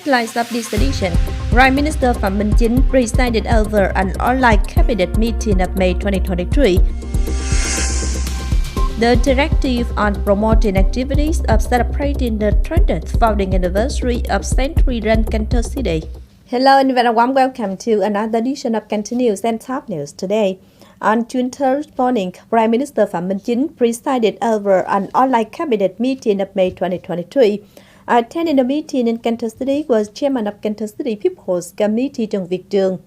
Highlights of this edition. Prime Minister Phạm Minh Chính presided over an online cabinet meeting of May 2023. The directive on promoting activities of celebrating the 20th founding anniversary of century-run Cần Thơ City. Hello and very warm welcome to another edition of Cần Thơ News and Top News today. On June 3rd morning, Prime Minister Phạm Minh Chính presided over an online cabinet meeting of May 2023. Attending the meeting in Cần Thơ City was Chairman of Cần Thơ City People's Committee Chương.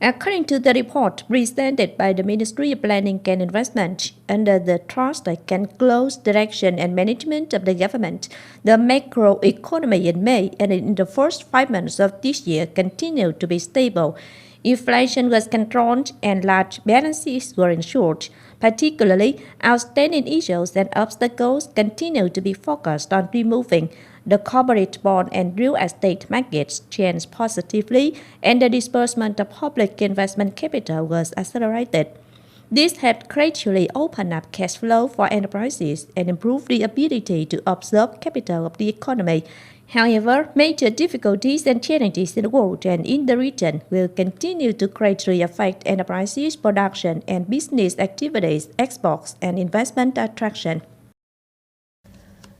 According to the report presented by the Ministry of Planning and Investment, under the trust and close direction and management of the government, the macroeconomy in May and in the first 5 months of this year continued to be stable. Inflation was controlled and large balances were ensured. Particularly, outstanding issues and obstacles continue to be focused on removing. The corporate bond and real estate markets changed positively, and the disbursement of public investment capital was accelerated. This had gradually opened up cash flow for enterprises and improved the ability to absorb capital of the economy. However, major difficulties and challenges in the world and in the region will continue to greatly affect enterprises' production and business activities, exports, and investment attraction.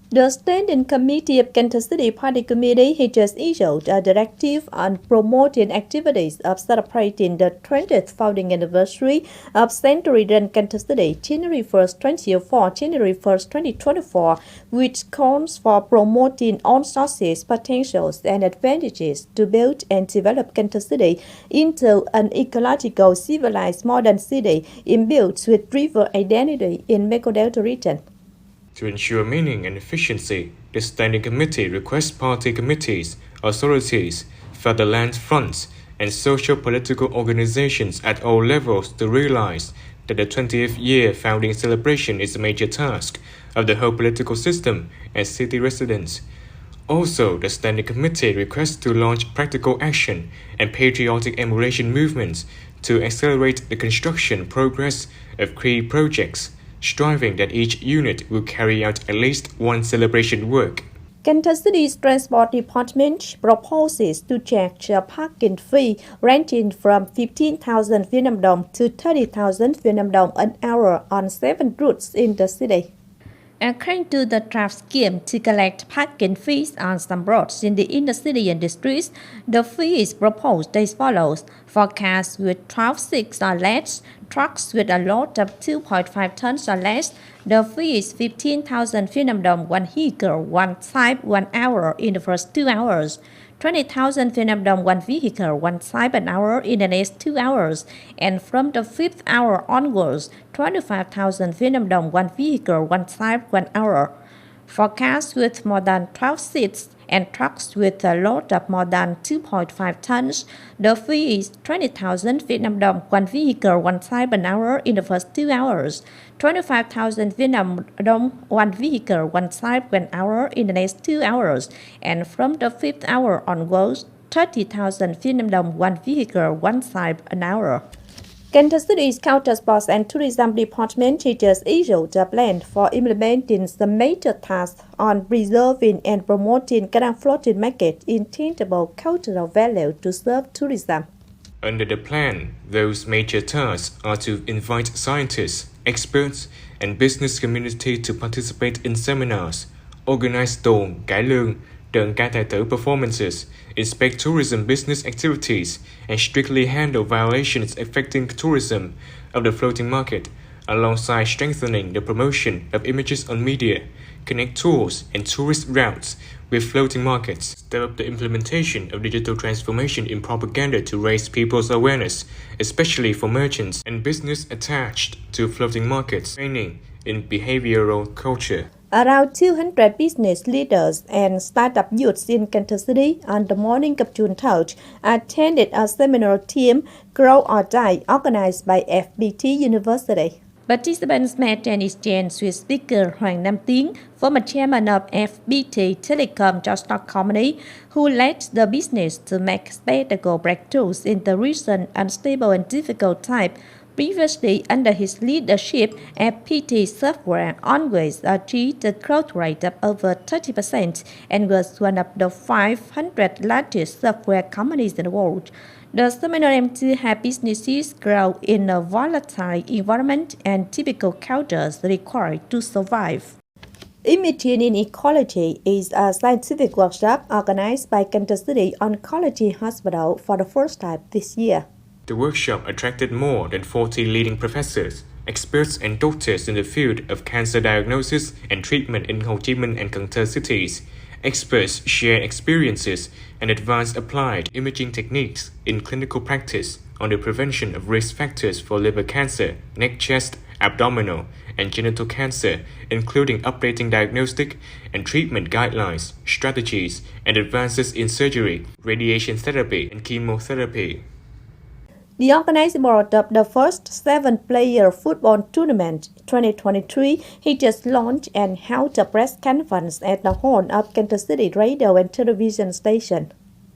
The Standing Committee of Cần Thơ City Party Committee has just issued a directive on promoting activities of celebrating the 20th founding anniversary of century-run Cần Thơ City, January 1st, 2004, January 1st, 2024, which calls for promoting all sources, potentials, and advantages to build and develop Cần Thơ City into an ecological, civilized modern city imbued with river identity in Mekong Delta region. To ensure meaning and efficiency, the Standing Committee requests party committees, authorities, fatherland fronts, and social-political organizations at all levels to realize that the 20th year founding celebration is a major task of the whole political system and city residents. Also, the Standing Committee requests to launch practical action and patriotic emulation movements to accelerate the construction progress of key projects, striving that each unit will carry out at least one celebration work. Cần Thơ City's Transport Department proposes to charge a parking fee ranging from 15,000 Vietnam dong to 30,000 Vietnam dong an hour on 7 routes in the city. According to the draft scheme to collect parking fees on some roads in the inner city and districts, the fee is proposed as follows. For cars with 12.6 or less, trucks with a load of 2.5 tons or less, the fee is 15,000 Vietnam dong one vehicle, one type, 1 hour in the first 2 hours. 20,000 Vietnam dong one vehicle, one type an hour in the next 2 hours, and from the 5th hour onwards, 25,000 Vietnam dong one vehicle, one type, 1 hour. For cars with more than 12 seats and trucks with a load of more than 2.5 tons, the fee is 20,000 Vietnam dong one vehicle, one type an hour in the first 2 hours, 25,000 Vietnam dong one vehicle, one type 1 hour in the next 2 hours, and from the 5th hour onwards, 30,000 Vietnam dong one vehicle, one type an hour. Cần Thơ City's Culture, Sports and Tourism Department just issued a plan for implementing the major tasks on preserving and promoting Cần floating market in tangible cultural value to serve tourism. Under the plan, those major tasks are to invite scientists, experts, and business community to participate in seminars, organize tuồng, cải lương, trận ca tài tử performances, inspect tourism business activities, and strictly handle violations affecting tourism of the floating market, alongside strengthening the promotion of images on media, connect tours and tourist routes with floating markets, step up the implementation of digital transformation in propaganda to raise people's awareness, especially for merchants and business attached to floating markets, training in behavioral culture. Around 200 business leaders and startup youths in Cần Thơ City on the morning of June 3rd attended a seminar theme Grow or Die organized by FPT University. Participants met and exchanged with speaker Hoàng Nam Tiến, former chairman of FPT Telecom Stock Company, who led the business to make spectacle breakthroughs in the recent unstable and difficult time Previously, under his leadership, FPT software always achieved a growth rate of over 30% and was one of the 500 largest software companies in the world. The seminar aims to help businesses grow in a volatile environment and typical cultures required to survive. Emitting Inequality is a scientific workshop organized by Cần Thơ City Oncology Hospital for the first time this year. The workshop attracted more than 40 leading professors, experts and doctors in the field of cancer diagnosis and treatment in Ho Chi Minh and Cần Thơ cities. Experts share experiences and advanced applied imaging techniques in clinical practice on the prevention of risk factors for liver cancer, neck, chest, abdominal, and genital cancer, including updating diagnostic and treatment guidelines, strategies, and advances in surgery, radiation therapy, and chemotherapy. The organizing board of the first 7-player football tournament 2023, he just launched and held a press conference at the hall of Cần Thơ City Radio and Television Station.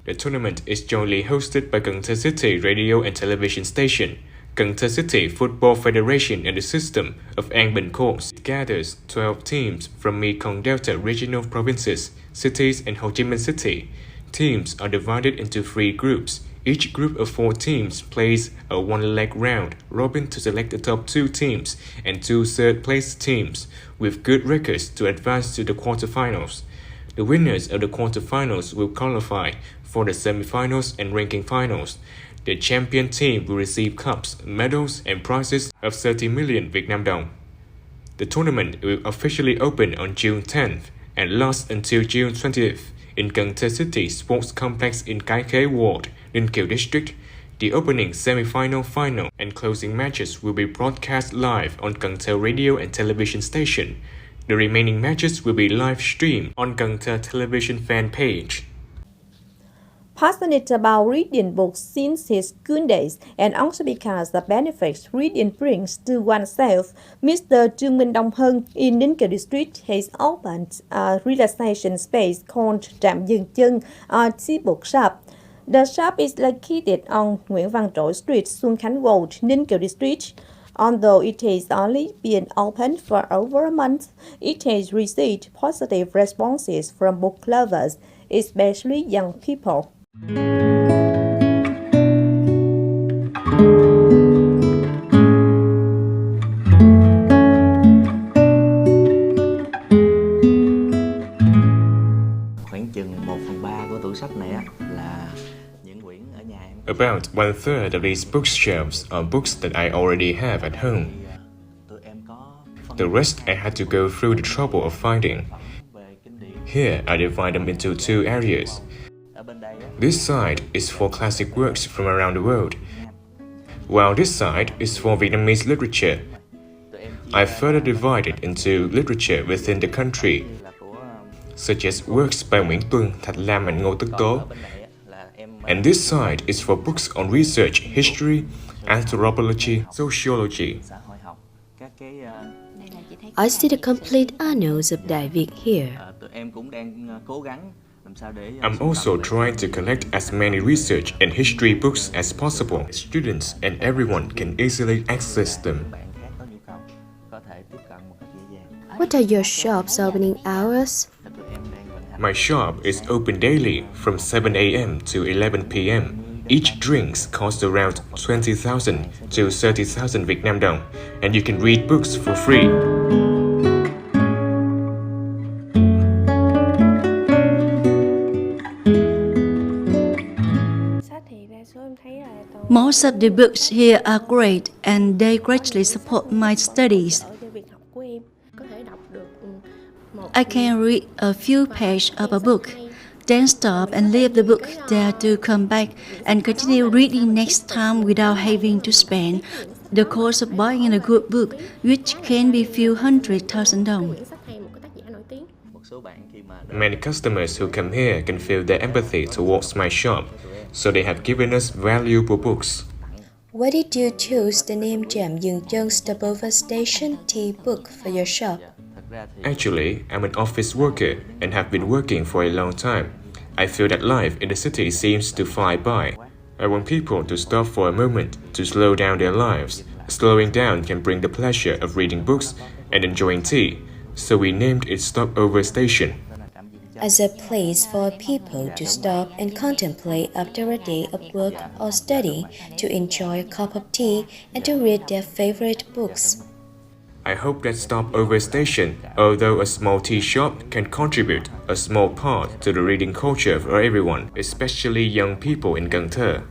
The tournament is jointly hosted by Cần Thơ City Radio and Television Station, Cần Thơ City Football Federation and the system of An Bình Course. It gathers 12 teams from Mekong Delta regional provinces, cities, and Ho Chi Minh City. Teams are divided into 3 groups. Each group of 4 teams plays a one-leg round robin to select the top 2 teams and 2 third-place teams with good records to advance to the quarterfinals. The winners of the quarterfinals will qualify for the semifinals and ranking finals. The champion team will receive cups, medals, and prizes of 30 million Vietnam dong. The tournament will officially open on June 10th and last until June 20th in Cần Thơ City Sports Complex in Cái Khế Ward, Ninh Kiều District. The opening semi-final, final, and closing matches will be broadcast live on Cần Thơ Radio and Television Station. The remaining matches will be live streamed on Cần Thơ Television fan page. Passionate about reading books since his school days and also because the benefits reading brings to oneself, Mr. Chương Minh Đông Hân in Ninh Kiều District has opened a relaxation space called Trạm Dừng Chân, a tea bookshop. The shop is located on Nguyễn Văn Trỗi Street, Xuân Khánh Road, Ninh Kiều District. Although it has only been open for over a month, it has received positive responses from book lovers, especially young people. Khoảng chừng 1/3 của tủ sách này là những quyển ở nhà em. About 1/3 of these bookshelves are books that I already have at home. The rest I had to go through the trouble of finding. Here I divide them into 2 areas. This side is for classic works from around the world, while this side is for Vietnamese literature. I further divided into literature within the country, such as works by Nguyễn Tuân, Thạch Lam, and Ngô Tức Tố. And this side is for books on research, history, anthropology, sociology. I see the complete annals of Đại Việt here. I'm also trying to collect as many research and history books as possible. Students and everyone can easily access them. What are your shop's opening hours? My shop is open daily from 7 a.m. to 11 p.m. Each drinks costs around 20,000 to 30,000 Vietnam dong, and you can read books for free. Most of the books here are great and they greatly support my studies. I can read a few pages of a book, then stop and leave the book there to come back and continue reading next time without having to spend the cost of buying a good book, which can be few 100,000 dong. Many customers who come here can feel their empathy towards my shop, so they have given us valuable books. Why did you choose the name Trạm Dừng Chân Stopover Station Tea Book for your shop? Actually, I'm an office worker and have been working for a long time. I feel that life in the city seems to fly by. I want people to stop for a moment to slow down their lives, Slowing down can bring the pleasure of reading books and enjoying tea, so we named it Stopover Station. As a place for people to stop and contemplate after a day of work or study, to enjoy a cup of tea and to read their favorite books. I hope that Stopover Station, although a small tea shop, can contribute a small part to the reading culture for everyone, especially young people in Cần Thơ.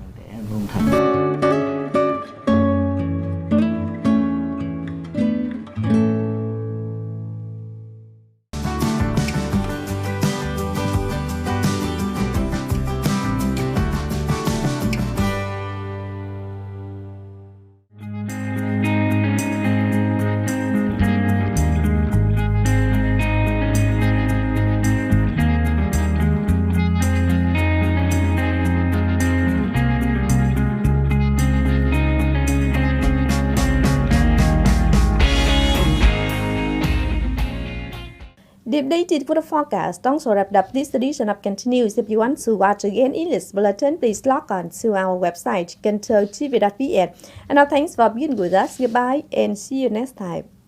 The updated weather forecast also wrapped up this edition of Continuous. If you want to watch again in this bulletin, please log on to our website, KenThơ TV.vn. And now thanks for being with us. Goodbye and see you next time.